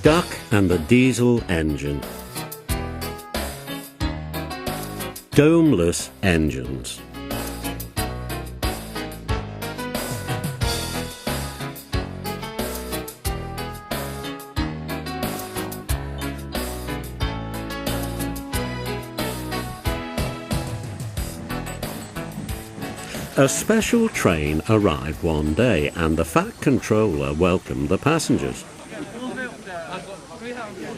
Duck and the Diesel Engine. Domeless Engines. A special train arrived one day and the fat controller welcomed the passengers.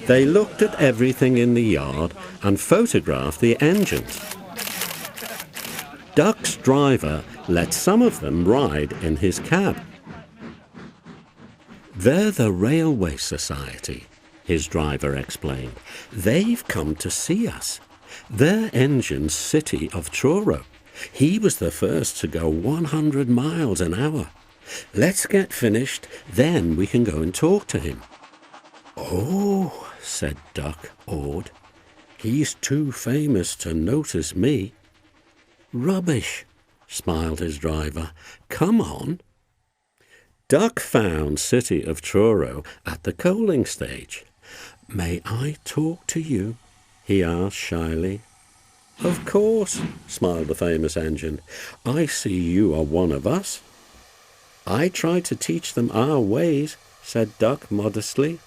They looked at everything in the yard and photographed the engines. Duck's driver let some of them ride in his cab. "They're the Railway Society," his driver explained. "They've come to see us. Their engine's City of Truro. He was the first to go 100 miles an hour. Let's get finished, then we can go and talk to him." "Oh," said Duck, awed. "He's too famous to notice me." "Rubbish," smiled his driver. "Come on." Duck found City of Truro at the coaling stage. "May I talk to you?" he asked shyly. "Of course," smiled the famous engine. "I see you are one of us." "I try to teach them our ways," said Duck modestly.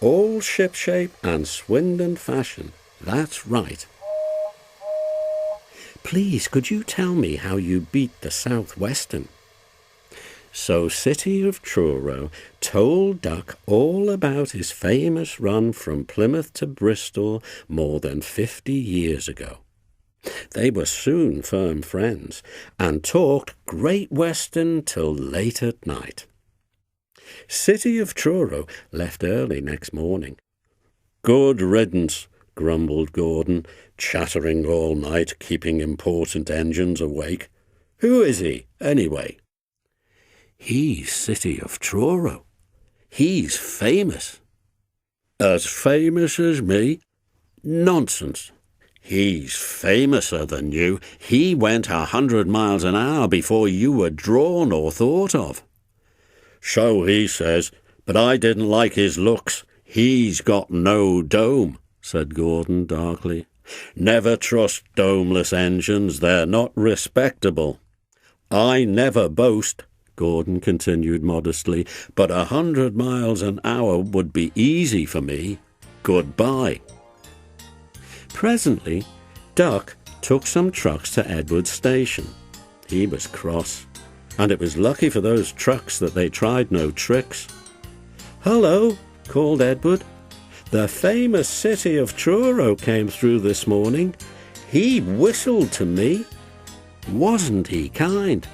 "All shipshape and Swindon fashion. That's right." "Please, could you tell me how you beat the Southwestern?" So City of Truro told Duck all about his famous run from Plymouth to Bristol more than 50 years ago. They were soon firm friends and talked Great Western till late at night. City of Truro left early next morning. "Good riddance," grumbled Gordon, chattering all night, keeping important engines awake. "Who is he, anyway?" "He's City of Truro. He's famous." "As famous as me?" "Nonsense. He's famouser than you. He went 100 miles an hour before you were drawn or thought of." "So he says, but I didn't like his looks. He's got no dome," said Gordon darkly. "Never trust domeless engines. They're not respectable." "I never boast," Gordon continued modestly, "but 100 miles an hour would be easy for me. Goodbye." Presently, Duck took some trucks to Edward's station. He was cross, and it was lucky for those trucks that they tried no tricks. "Hello," called Edward. "The famous City of Truro came through this morning. He whistled to me. Wasn't he kind?"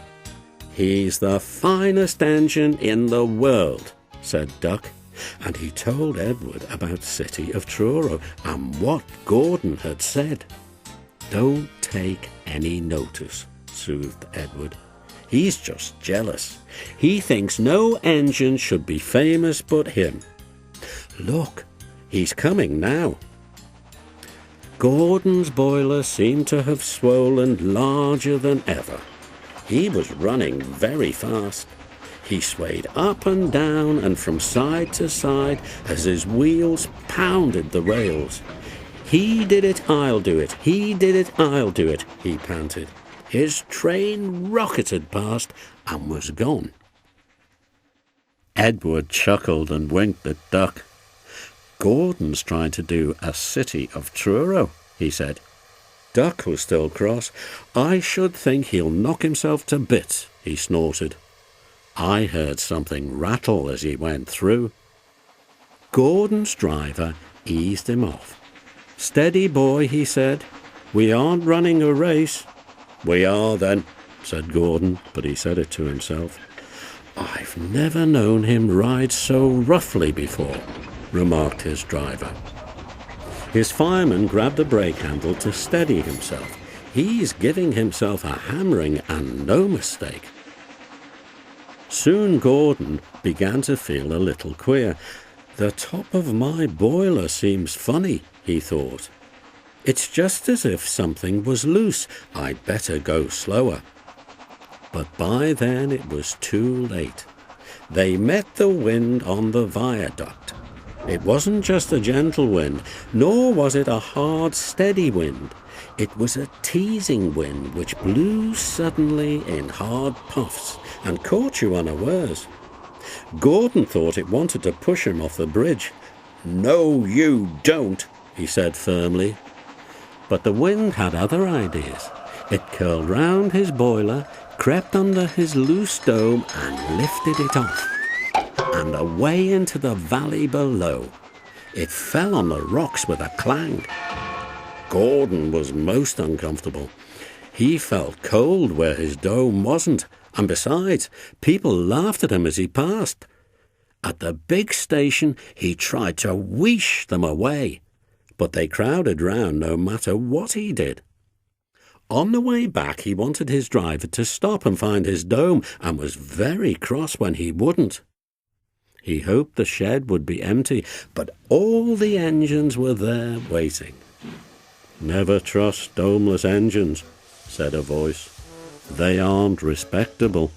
"He's the finest engine in the world," said Duck, and he told Edward about City of Truro and what Gordon had said. "Don't take any notice," soothed Edward. "He's just jealous. He thinks no engine should be famous but him. Look, he's coming now." Gordon's boiler seemed to have swollen larger than ever. He was running very fast. He swayed up and down and from side to side as his wheels pounded the rails. "He did it, I'll do it. He did it, I'll do it," he panted. His train rocketed past and was gone. Edward chuckled and winked at Duck. "Gordon's trying to do a City of Truro," he said. Duck was still cross. "I should think he'll knock himself to bits," he snorted. "I heard something rattle as he went through." Gordon's driver eased him off. "Steady, boy," he said. "We aren't running a race." "We are, then," said Gordon, but he said it to himself. "I've never known him ride so roughly before," remarked his driver. His fireman grabbed a brake handle to steady himself. "He's giving himself a hammering and no mistake." Soon Gordon began to feel a little queer. "The top of my boiler seems funny," he thought. "It's just as if something was loose. I'd better go slower." But by then it was too late. They met the wind on the viaduct. It wasn't just a gentle wind, nor was it a hard, steady wind. It was a teasing wind which blew suddenly in hard puffs and caught you unawares. Gordon thought it wanted to push him off the bridge. "No, you don't," he said firmly. But the wind had other ideas. It curled round his boiler, crept under his loose dome and lifted it off, and away into the valley below. It fell on the rocks with a clang. Gordon was most uncomfortable. He felt cold where his dome wasn't, and besides, people laughed at him as he passed. At the big station, he tried to wheesh them away, but they crowded round no matter what he did. On the way back, he wanted his driver to stop and find his dome, and was very cross when he wouldn't. He hoped the shed would be empty, but all the engines were there waiting. "Never trust Domeless Engines," said a voice. "They aren't respectable."